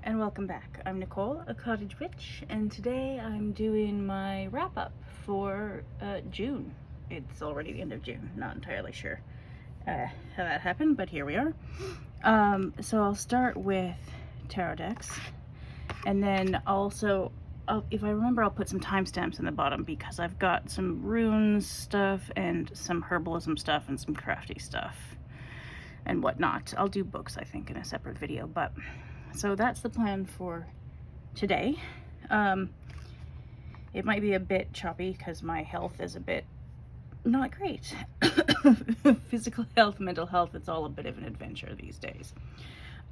and welcome back. I'm Nicole, a cottage witch, and today I'm doing my wrap-up for June. It's already the end of June. Not entirely sure how that happened, but here we are. So I'll start with tarot decks, and then also, if I remember, I'll put some timestamps in the bottom because I've got some runes stuff and some herbalism stuff and some crafty stuff and whatnot. I'll do books, I think, in a separate video, but so that's the plan for today. It might be a bit choppy because my health is a bit not great. Physical health, mental health, it's all a bit of an adventure these days.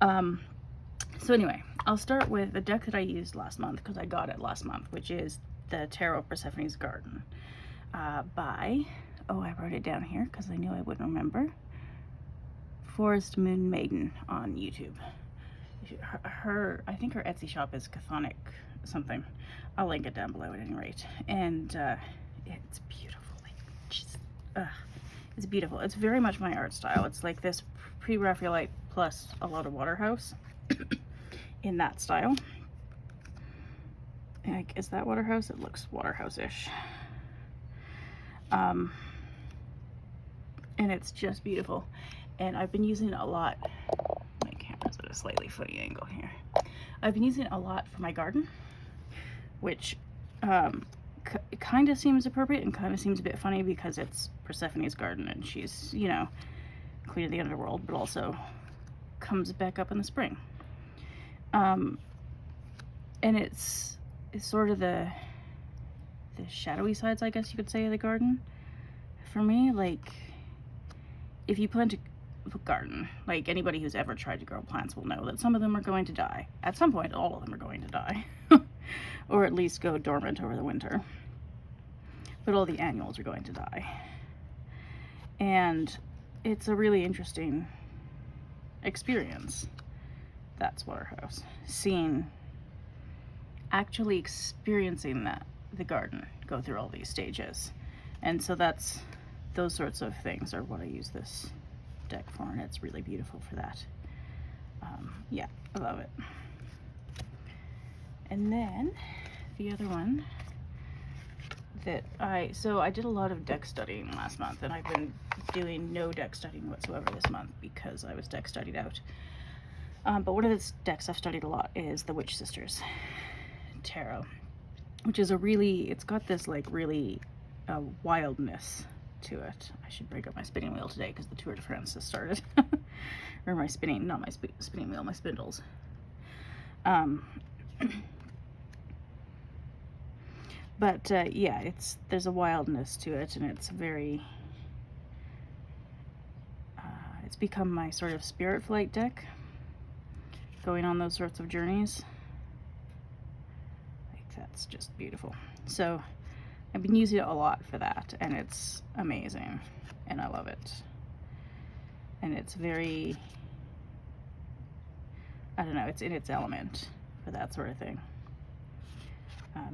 So anyway, I'll start with the deck that I used last month because I got it last month, which is the Tarot of Persephone's Garden by, I wrote it down here because I knew I wouldn't remember, Forest Moon Maiden on YouTube. I think her Etsy shop is Chthonic something. I'll link it down below at any rate. And it's beautiful. It's beautiful. It's very much my art style. It's like this pre-Raphaelite plus a lot of Waterhouse in that style. Like, is that Waterhouse? It looks Waterhouse-ish. And it's just beautiful. And I've been using it a lot. My camera's at a slightly funny angle here. I've been using it a lot for my garden, which kind of seems appropriate and kind of seems a bit funny because it's Persephone's garden and she's, you know, queen of the underworld, but also comes back up in the spring. And it's sort of the shadowy sides, I guess you could say, of the garden for me. Like, if you plant a garden, like anybody who's ever tried to grow plants will know that some of them are going to die. At some point, all of them are going to die. Or at least go dormant over the winter. But all the annuals are going to die. And it's a really interesting experience. That's Waterhouse. Actually experiencing the garden go through all these stages. And so those sorts of things are what I use this deck for, and it's really beautiful for that. Yeah, I love it. And then the other one that I did a lot of deck studying last month, and I've been doing no deck studying whatsoever this month because I was deck studied out. But one of the decks I've studied a lot is the Witch Sisters Tarot, which is it's got this like really wildness to it. I should break up my spinning wheel today because the Tour de France has started. Or my spinning, not my spinning wheel, my spindles. But yeah, there's a wildness to it, and it's very it's become my sort of spirit flight deck, going on those sorts of journeys. Like, that's just beautiful. So I've been using it a lot for that, and it's amazing, and I love it. And it's very, I don't know, it's in its element for that sort of thing.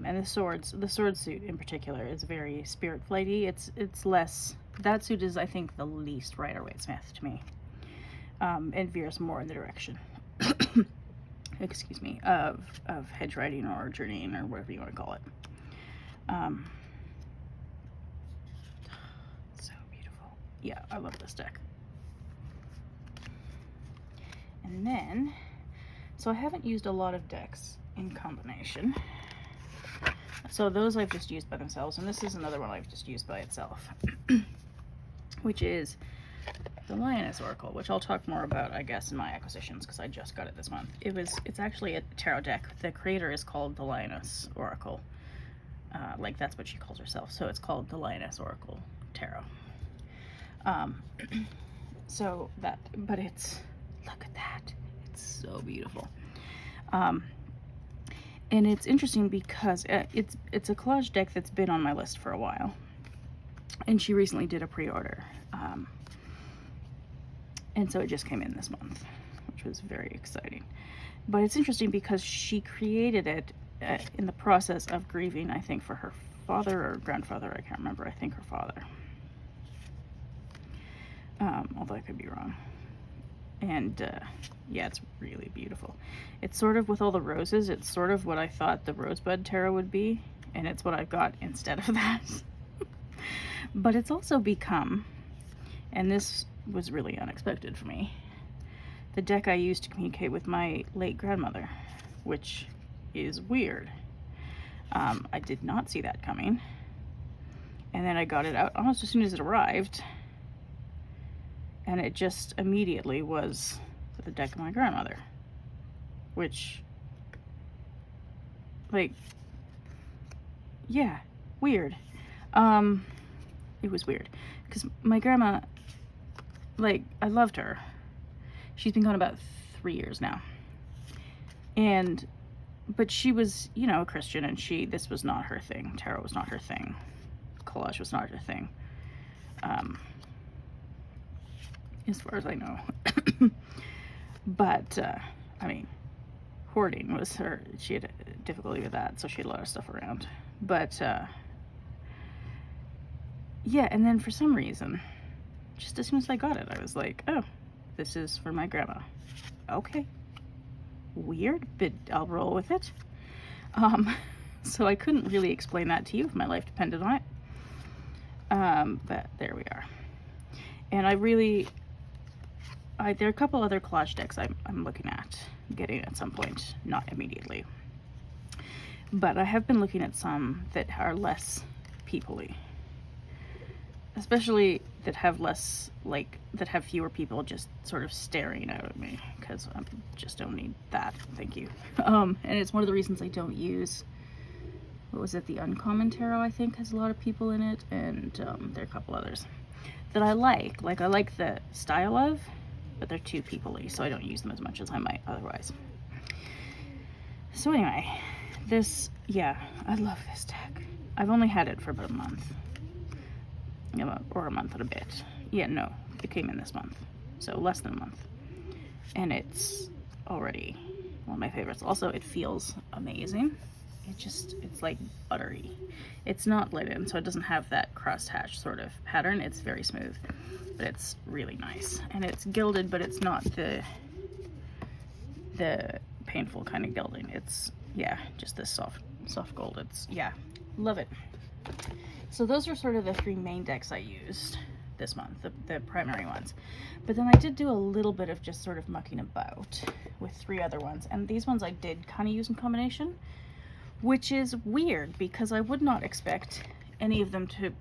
And the sword suit in particular is very spirit flighty. It's less, that suit is, I think, the least Rider-Waite-Smith to me, and veers more in the direction excuse me, of hedge riding or journeying or whatever you want to call it. So beautiful. Yeah, I love this deck. And then, so I haven't used a lot of decks in combination. So those I've just used by themselves, and this is another one I've just used by itself, which is the Lioness Oracle, which I'll talk more about, I guess, in my acquisitions because I just got it this month. It's actually a tarot deck. The creator is called the Lioness Oracle. Like, that's what she calls herself. So it's called the Lioness Oracle Tarot. So that, but look at that. It's so beautiful. And it's interesting because it's a collage deck that's been on my list for a while. And she recently did a pre-order. And so it just came in this month, which was very exciting. But it's interesting because she created it in the process of grieving, I think, for her father or grandfather. I can't remember. I think her father. Although I could be wrong. And yeah, it's really beautiful. It's sort of, with all the roses, it's sort of what I thought the rosebud tarot would be, and it's what I've got instead of that. But it's also become, and this was really unexpected for me, the deck I used to communicate with my late grandmother, which is weird. I did not see that coming. And then I got it out almost as soon as it arrived, and it just immediately was the deck of my grandmother, which, like, yeah, weird. It was weird, because my grandma, like, I loved her. She's been gone about 3 years now, but she was, you know, a Christian, and this was not her thing. Tarot was not her thing. Collage was not her thing, as far as I know. But I mean, hoarding was her. She had difficulty with that, so she had a lot of stuff around. But yeah, and then for some reason, just as soon as I got it, I was like, oh, this is for my grandma. Okay, weird, but I'll roll with it. So I couldn't really explain that to you if my life depended on it. But there we are. And there are a couple other collage decks I'm looking at getting at some point, not immediately. But I have been looking at some that are less people-y. Especially that have less, like, that have fewer people just sort of staring out at me, because I just don't need that, thank you. And it's one of the reasons I don't use, what was it, the Uncommon Tarot, I think, has a lot of people in it, and there are a couple others that I like I like the style of, but they're too people-y, so I don't use them as much as I might otherwise. So anyway, yeah, I love this deck. I've only had it for about a month. Or a month and a bit. Yeah, no, it came in this month, so less than a month. And it's already one of my favorites. Also, it feels amazing. It's like buttery. It's not lit in, so it doesn't have that crosshatch sort of pattern. It's very smooth, but it's really nice. And it's gilded, but it's not the painful kind of gilding. It's, yeah, just this soft gold. It's, yeah, love it. So those are sort of the 3 main decks I used this month, the primary ones. But then I did do a little bit of just sort of mucking about with 3 other ones. And these ones I did kind of use in combination, which is weird because I would not expect any of them to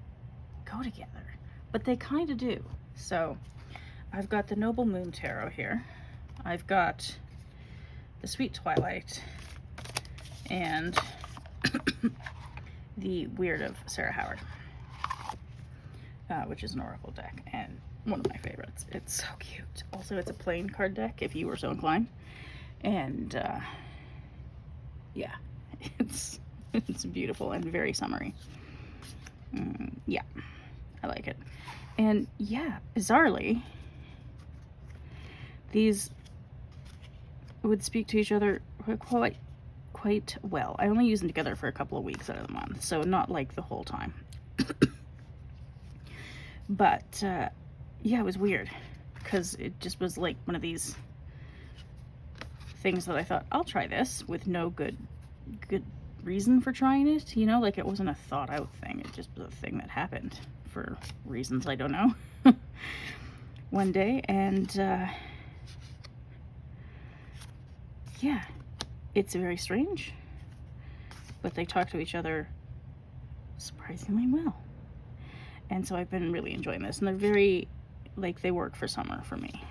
go together, but they kind of do. So I've got the Noble Moon Tarot here. I've got the Sweet Twilight and the Weird of Sarah Howard, which is an oracle deck and one of my favorites. It's so cute. Also, it's a plain card deck if you were so inclined, and yeah, it's beautiful and very summery. Yeah, I like it. And yeah, bizarrely, these would speak to each other quite well. I only use them together for a couple of weeks out of the month, so not like the whole time. But yeah, it was weird because it just was like one of these things that I thought, I'll try this, with no good reason for trying it, you know, like it wasn't a thought out thing. It just was a thing that happened for reasons I don't know one day. And yeah, it's very strange, but they talk to each other surprisingly well. And so I've been really enjoying this, and they're very, like, they work for summer for me.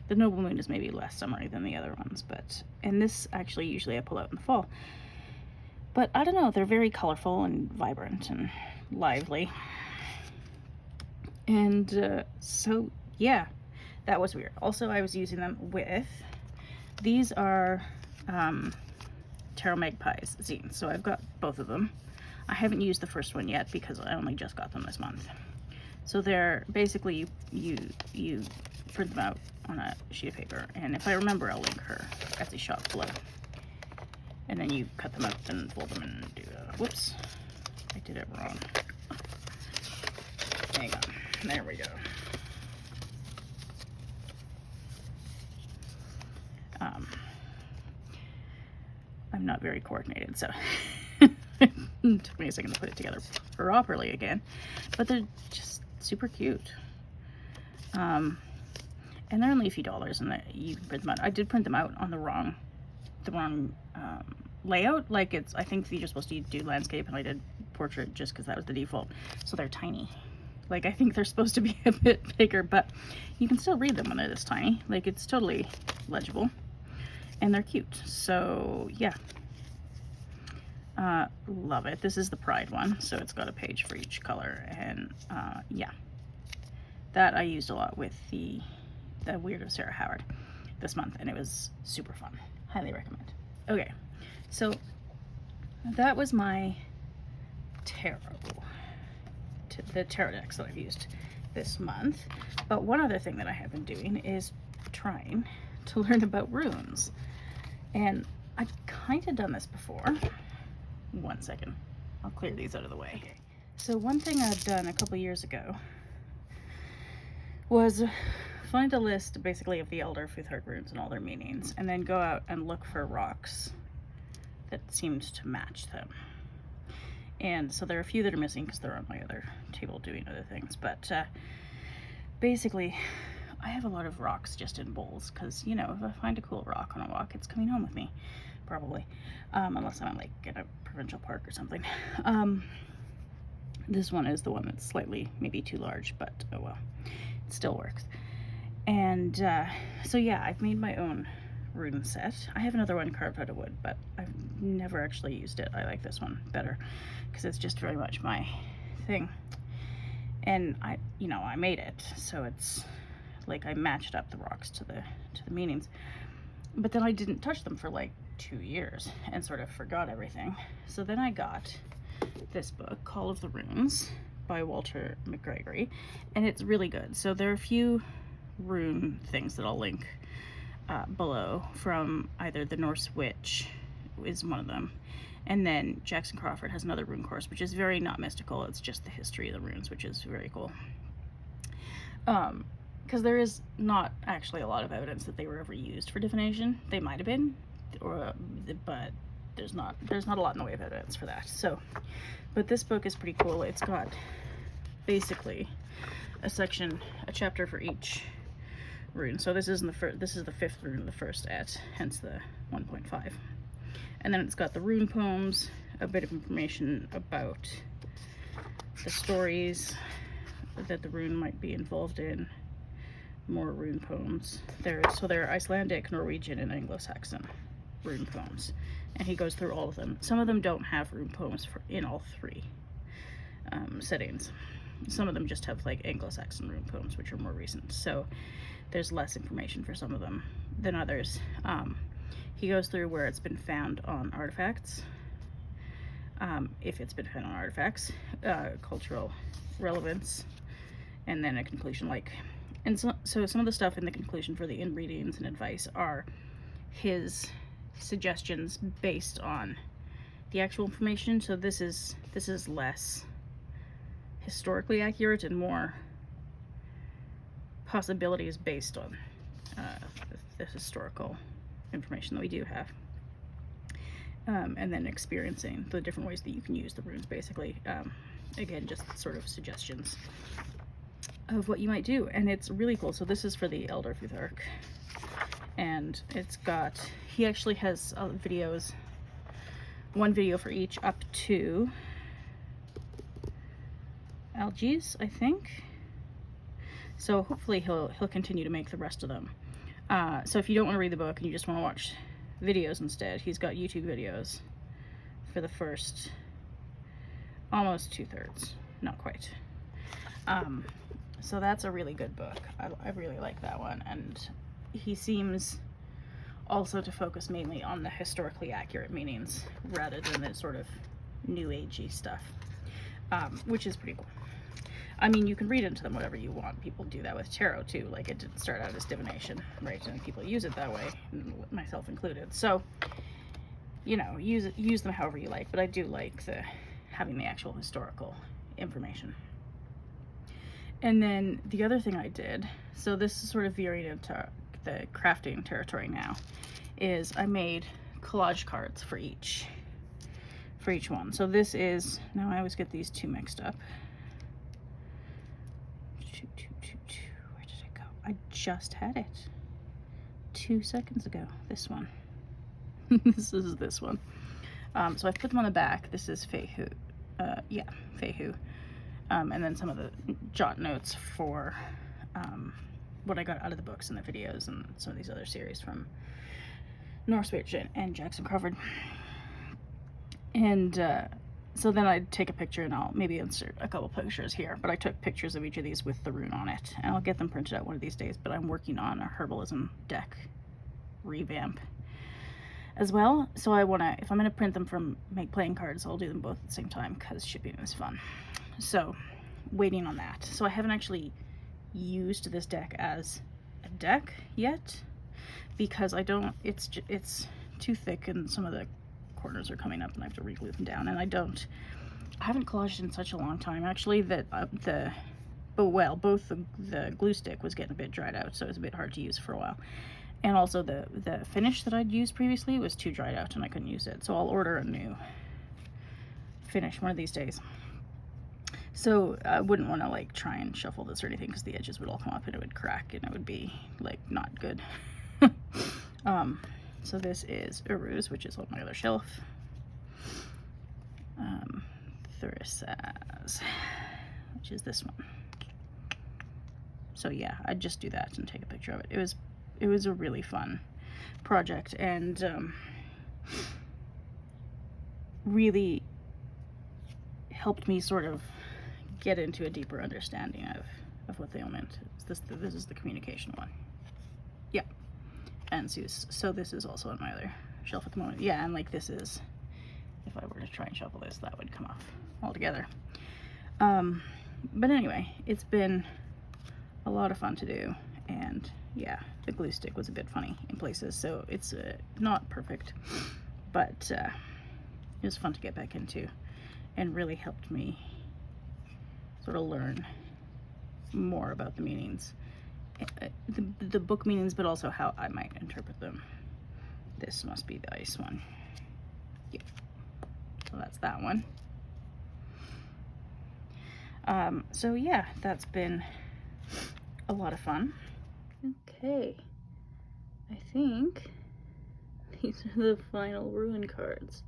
The Noble Moon is maybe less summery than the other ones, but, and this actually usually I pull out in the fall. But I don't know, they're very colorful and vibrant and lively. And so yeah, that was weird. Also, I was using them with, these are Tarot Magpies zines, so I've got both of them. I haven't used the first one yet because I only just got them this month. So they're basically, you print them out on a sheet of paper, and if I remember, I'll link her Etsy shop below. And then you cut them up and fold them and do whoops, I did it wrong. Hang on, there we go. I'm not very coordinated, so it took me a second to put it together properly again. But they're just super cute. And they're only a few dollars, and you can print them out. I did print them out on the wrong layout. Like I think you're supposed to do landscape, and I did portrait just because that was the default. So they're tiny. Like, I think they're supposed to be a bit bigger, but you can still read them when they're this tiny. Like, it's totally legible, and they're cute. So yeah, love it. This is the Pride one, so it's got a page for each color, and yeah, that I used a lot with the Weird of Sarah Howard this month, and it was super fun. Highly recommend. Okay, so that was my tarot, the tarot decks that I've used this month. But one other thing that I have been doing is trying to learn about runes, and I've kind of done this before. One second, I'll clear these out of the way. Okay. So one thing I've done a couple years ago was find a list basically of the Elder Futhark runes and all their meanings, and then go out and look for rocks that seemed to match them. And so there are a few that are missing because they're on my other table doing other things, but basically I have a lot of rocks just in bowls because, you know, if I find a cool rock on a walk, it's coming home with me, probably, unless I'm like in a provincial park or something. This one is the one that's slightly maybe too large, but oh well, it still works. And so yeah, I've made my own rune set. I have another one carved out of wood, but I've never actually used it. I like this one better because it's just very much my thing. And I made it, so it's like I matched up the rocks to the meanings. But then I didn't touch them for like 2 years and sort of forgot everything. So then I got this book, Call of the Runes by Walter McGregory, and it's really good. So there are a few rune things that I'll link below from either the Norse Witch is one of them, and then Jackson Crawford has another rune course, which is very not mystical. It's just the history of the runes, which is very cool. Because there is not actually a lot of evidence that they were ever used for divination. They might have been, but there's not a lot in the way of evidence for that. So, but this book is pretty cool. It's got basically a chapter for each rune. So this is the 5th rune of the first et, hence the 1.5. And then it's got the rune poems, a bit of information about the stories that the rune might be involved in, more rune poems. There are Icelandic, Norwegian, and Anglo-Saxon rune poems, and he goes through all of them. Some of them don't have rune poems in all 3 settings. Some of them just have like Anglo-Saxon rune poems, which are more recent, so there's less information for some of them than others. He goes through where it's been found on artifacts, if it's been found on artifacts, cultural relevance, and then a conclusion. And so some of the stuff in the conclusion for the in-readings and advice are his suggestions based on the actual information. So this is less historically accurate and more possibilities based on the historical information that we do have, and then experiencing the different ways that you can use the runes, basically. Again, just sort of suggestions of what you might do, and it's really cool. So this is for the Elder Futhark, and he actually has videos, one video for each up to Algies, I think. So hopefully he'll continue to make the rest of them. So if you don't want to read the book and you just want to watch videos instead, he's got YouTube videos for the first almost 2/3, not quite. So that's a really good book. I really like that one, and he seems also to focus mainly on the historically accurate meanings rather than the sort of new agey stuff, which is pretty cool. I mean, you can read into them whatever you want. People do that with tarot too. Like, it didn't start out as divination, right? And people use it that way, myself included. So, you know, use them however you like. But I do like having the actual historical information. And then the other thing I did, so this is sort of veering into the crafting territory now, is I made collage cards for each one. So this is, now I always get these two mixed up. Where did it go? I just had it 2 seconds ago. This one. This is this one. So I put them on the back. This is Feihu. Yeah, Feihu. And then some of the jot notes for what I got out of the books and the videos and some of these other series from Norse Witch and Jackson Crawford. And so then I'd take a picture, and I'll maybe insert a couple pictures here, but I took pictures of each of these with the rune on it, and I'll get them printed out one of these days. But I'm working on a herbalism deck revamp as well, so I want to, if I'm going to print them from make playing cards, I'll do them both at the same time because shipping is fun. So waiting on that. So I haven't actually used this deck as a deck yet because I don't, it's too thick and some of the corners are coming up and I have to re-glue them down, and I haven't collaged in such a long time actually that both the glue stick was getting a bit dried out, so it was a bit hard to use for a while, and also the finish that I'd used previously was too dried out and I couldn't use it, so I'll order a new finish one of these days. So I wouldn't want to like try and shuffle this or anything because the edges would all come up and it would crack and it would be like not good. So this is Uruz, which is on my other shelf. Thurisaz, which is this one. So yeah, I'd just do that and take a picture of it. It was a really fun project, and really helped me sort of get into a deeper understanding of what they all meant. This is the communication one. Yeah. And so this is also on my other shelf at the moment. Yeah, and like this is, if I were to try and shuffle this, that would come off altogether. But anyway, it's been a lot of fun to do, and yeah, the glue stick was a bit funny in places, so it's not perfect, but it was fun to get back into, and really helped me sort of learn more about the meanings. The book meanings, but also how I might interpret them. This must be the ice one. Yeah. So that's that one. So yeah, that's been a lot of fun. Okay. I think these are the final Rune cards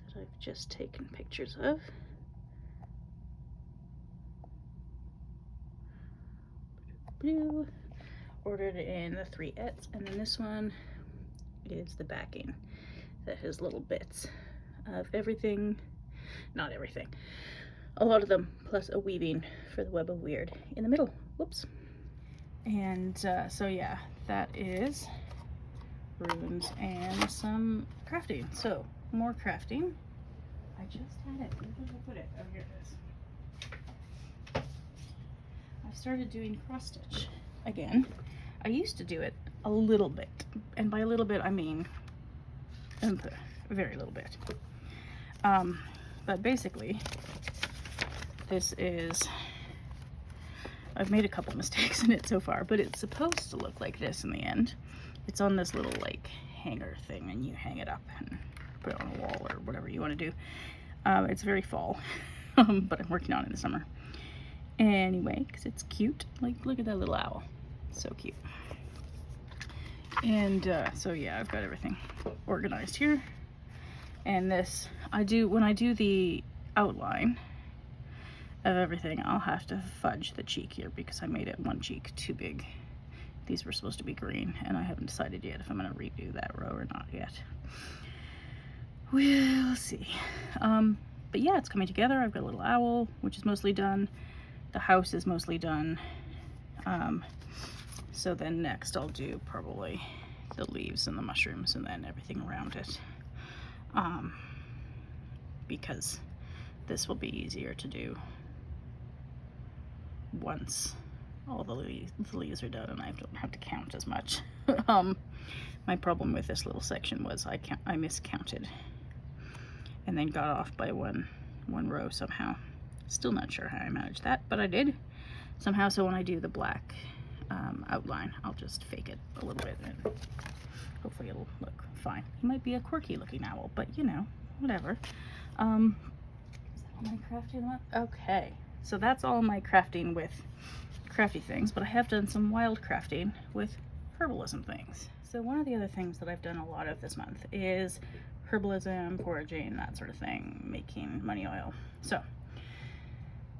that I've just taken pictures of. Blue, ordered in the 3/8, and then this one is the backing that has little bits of everything, not everything, a lot of them, plus a weaving for the web of weird in the middle. Whoops. And so yeah, that is runes and some crafting. So more crafting. I just had it. Where did I put it? Oh, here it is. I started doing cross stitch again. I used to do it a little bit, and by a little bit I mean a very little bit. But basically this is, I've made a couple mistakes in it so far, but it's supposed to look like this in the end. It's on this little like hanger thing, and you hang it up and put it on a wall or whatever you want to do. It's very fall, but I'm working on it in the summer. Anyway, because it's cute. Like, look at that little owl. So cute. And so yeah, I've got everything organized here. And this, when I do the outline of everything, I'll have to fudge the cheek here because I made it one cheek too big. These were supposed to be green, and I haven't decided yet if I'm going to redo that row or not yet. We'll see. But yeah, it's coming together. I've got a little owl, which is mostly done. The house is mostly done. So then next I'll do probably the leaves and the mushrooms and then everything around it. Because this will be easier to do once all the leaves are done and I don't have to count as much. My problem with this little section was I miscounted and then got off by one row somehow. Still not sure how I managed that, but I did somehow. So when I do the black outline, I'll just fake it a little bit and hopefully it'll look fine. He might be a quirky looking owl, but you know, whatever. Is that all my crafting? Okay, so that's all my crafting with crafty things, but I have done some wild crafting with herbalism things. So one of the other things that I've done a lot of this month is herbalism, foraging, that sort of thing, making money oil. So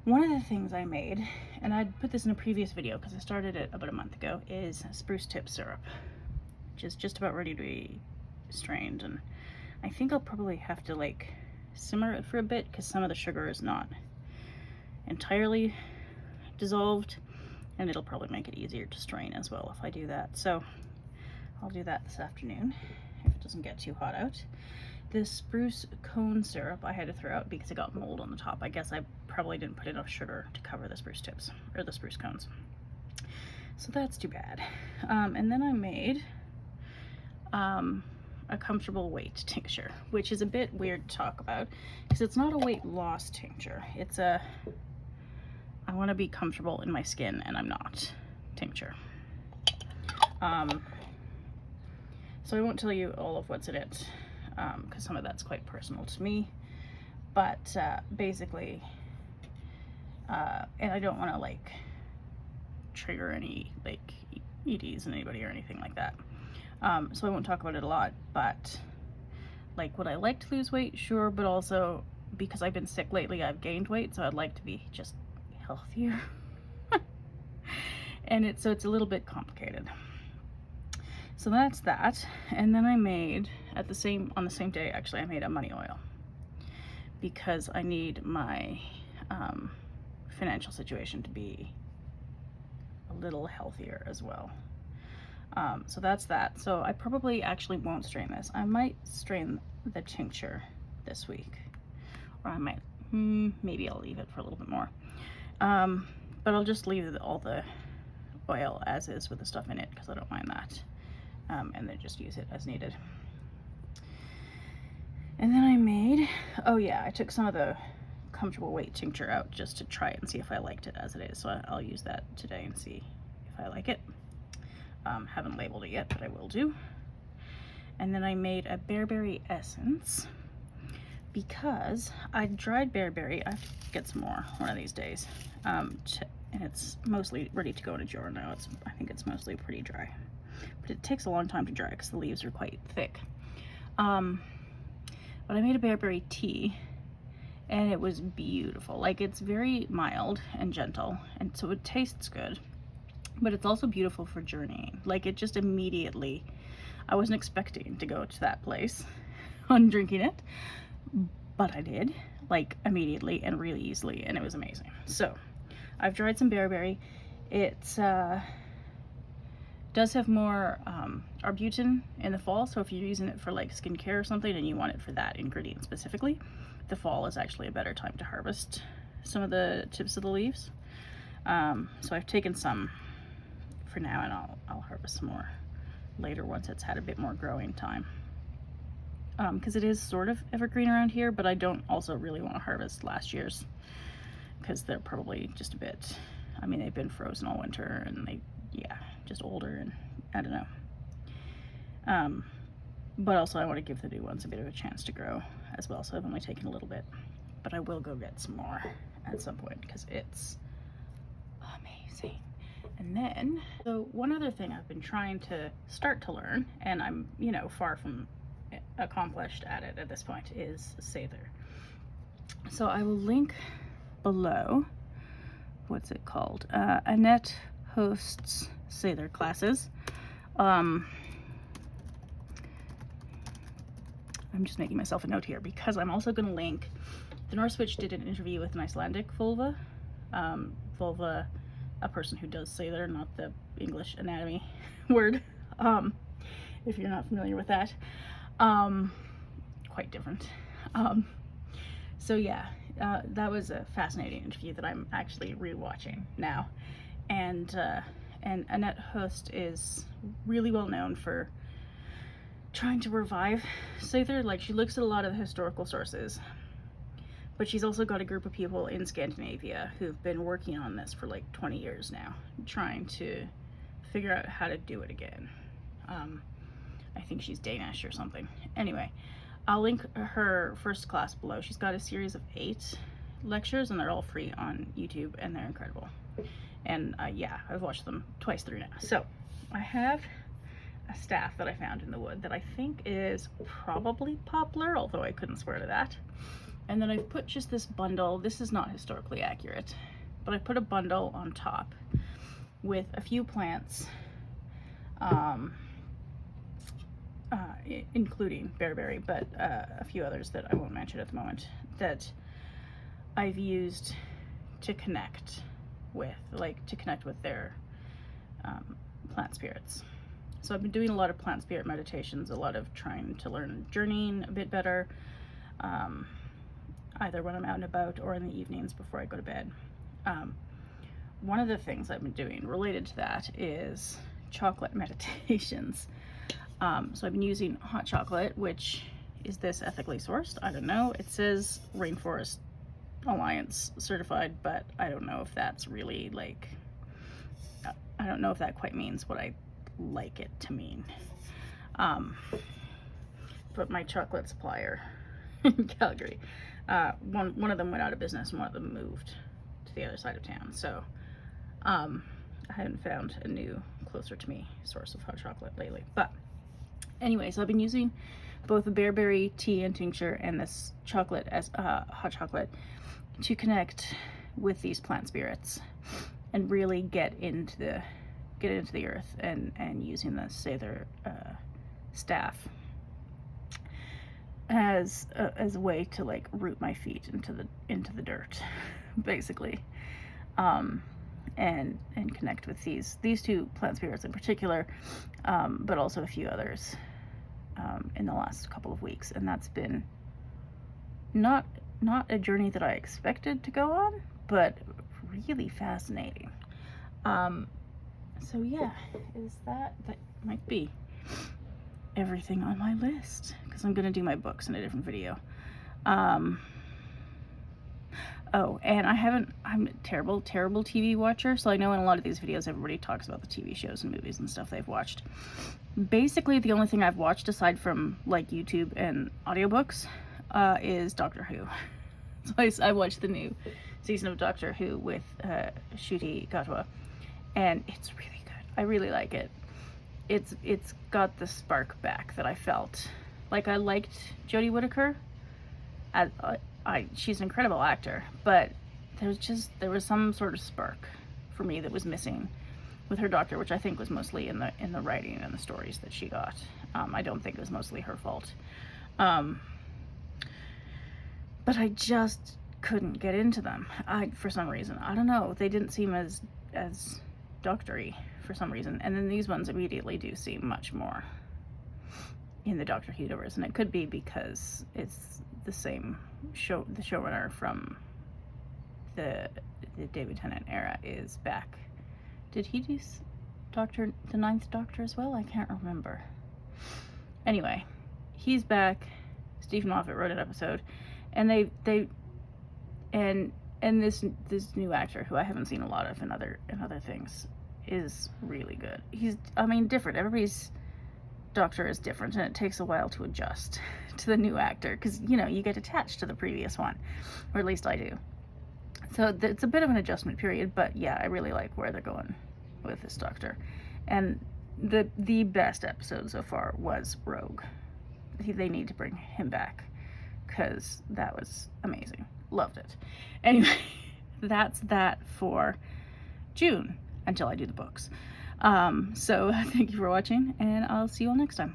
one of the things I made, and I'd put this in a previous video because I started it about a month ago, is spruce tip syrup, which is just about ready to be strained. And I think I'll probably have to like simmer it for a bit because some of the sugar is not entirely dissolved, and it'll probably make it easier to strain as well if I do that. So I'll do that this afternoon if it doesn't get too hot out. This spruce cone syrup I had to throw out because it got mold on the top. I guess I probably didn't put enough sugar to cover the spruce tips, or the spruce cones. So that's too bad. And then I made a comfortable weight tincture, which is a bit weird to talk about because it's not a weight loss tincture. It's a, I want to be comfortable in my skin and I'm not tincture. So I won't tell you all of what's in it because some of that's quite personal to me, but basically, and I don't want to like trigger any like EDs in anybody or anything like that. So I won't talk about it a lot, but like, would I like to lose weight? Sure, but also because I've been sick lately, I've gained weight, so I'd like to be just healthier. And so it's a little bit complicated. So that's that. And then I made on the same day, actually, I made a money oil because I need my financial situation to be a little healthier as well. So that's that. So I probably actually won't strain this. I might strain the tincture this week, or I might, maybe I'll leave it for a little bit more. But I'll just leave all the oil as is with the stuff in it because I don't mind that. And then just use it as needed. And then I made, oh yeah, I took some of the comfortable weight tincture out just to try it and see if I liked it as it is. So I'll use that today and see if I like it. Haven't labeled it yet, but I will do. And then I made a bearberry essence because I dried bearberry. I have to get some more one of these days. And it's mostly ready to go in a jar now. I think it's mostly pretty dry, but it takes a long time to dry because the leaves are quite thick. But I made a bearberry tea and it was beautiful. Like, it's very mild and gentle, and so it tastes good, but it's also beautiful for journeying. Like, it just immediately, I wasn't expecting to go to that place on drinking it, but I did, like, immediately and really easily, and it was amazing. So I've dried some bearberry. It does have more arbutin in the fall, so if you're using it for like skincare or something and you want it for that ingredient specifically, the fall is actually a better time to harvest some of the tips of the leaves. So I've taken some for now, and I'll harvest some more later once it's had a bit more growing time. Because it is sort of evergreen around here, but I don't also really want to harvest last year's because they're probably just a bit, I mean, they've been frozen all winter and they, yeah, just older, and I don't know. But also I want to give the new ones a bit of a chance to grow as well, so I've only taken a little bit, but I will go get some more at some point because it's amazing. And then, so one other thing I've been trying to start to learn, and I'm, you know, far from accomplished at it at this point, is Seiðr. So I will link below, what's it called? Annette Høst's Seiðr classes. I'm just making myself a note here because I'm also going to link, the North Switch did an interview with an Icelandic vulva, a person who does Seiðr, not the English anatomy word, if you're not familiar with that. Quite different. So yeah, that was a fascinating interview that I'm actually rewatching now. And Annette Høst is really well known for trying to revive Seiðr. Like, she looks at a lot of the historical sources, but she's also got a group of people in Scandinavia who've been working on this for like 20 years now, trying to figure out how to do it again. I think she's Danish or something. Anyway, I'll link her first class below. She's got a series of 8 lectures, and they're all free on YouTube, and they're incredible. And yeah, I've watched them twice through now. So I have a staff that I found in the wood that I think is probably poplar, although I couldn't swear to that. And then I've put just this bundle. This is not historically accurate, but I put a bundle on top with a few plants, including bearberry, but a few others that I won't mention at the moment, that I've used to connect with, their plant spirits. So I've been doing a lot of plant spirit meditations, a lot of trying to learn journeying a bit better, either when I'm out and about or in the evenings before I go to bed. One of the things I've been doing related to that is chocolate meditations. So I've been using hot chocolate, which is this ethically sourced? I don't know. It says Rainforest Alliance certified, but I don't know if that's really like, I don't know if that quite means what I like it to mean. But my chocolate supplier in Calgary, one of them went out of business and one of them moved to the other side of town. So I haven't found a new, closer to me source of hot chocolate lately. But anyway, so I've been using both the bearberry tea and tincture and this chocolate as hot chocolate to connect with these plant spirits and really get into the earth, and using the Seiðr staff as a way to like root my feet into the dirt, basically, and connect with these 2 plant spirits in particular, but also a few others in the last couple of weeks. And that's been not a journey that I expected to go on, but really fascinating. So yeah, that might be everything on my list, because I'm gonna do my books in a different video. Oh, and I'm a terrible TV watcher, so I know in a lot of these videos everybody talks about the TV shows and movies and stuff they've watched. Basically, the only thing I've watched aside from like YouTube and audiobooks is Doctor Who. So I watched the new season of Doctor Who with Ncuti Gatwa, and it's really good. I really like it. It's got the spark back that I felt. Like, I liked Jodie Whittaker. She's an incredible actor, but there was some sort of spark for me that was missing with her doctor, which I think was mostly in the writing and the stories that she got. I don't think it was mostly her fault. But I just couldn't get into them. For some reason, I don't know. They didn't seem as doctory for some reason, and then these ones immediately do seem much more in the Doctor Who universe, and it could be because it's the same show. The showrunner from the David Tennant era is back. Did he do the 9th Doctor as well? I can't remember. Anyway, he's back. Stephen Moffat wrote an episode, and this new actor who I haven't seen a lot of in other things is really good. He's different. Everybody's doctor is different, and it takes a while to adjust to the new actor, because you get attached to the previous one, or at least I do. So it's a bit of an adjustment period, but yeah, I really like where they're going with this doctor. And the best episode so far was Rogue. They need to bring him back, because that was amazing. Loved it. Anyway, that's that for June until I do the books. So thank you for watching, and I'll see you all next time.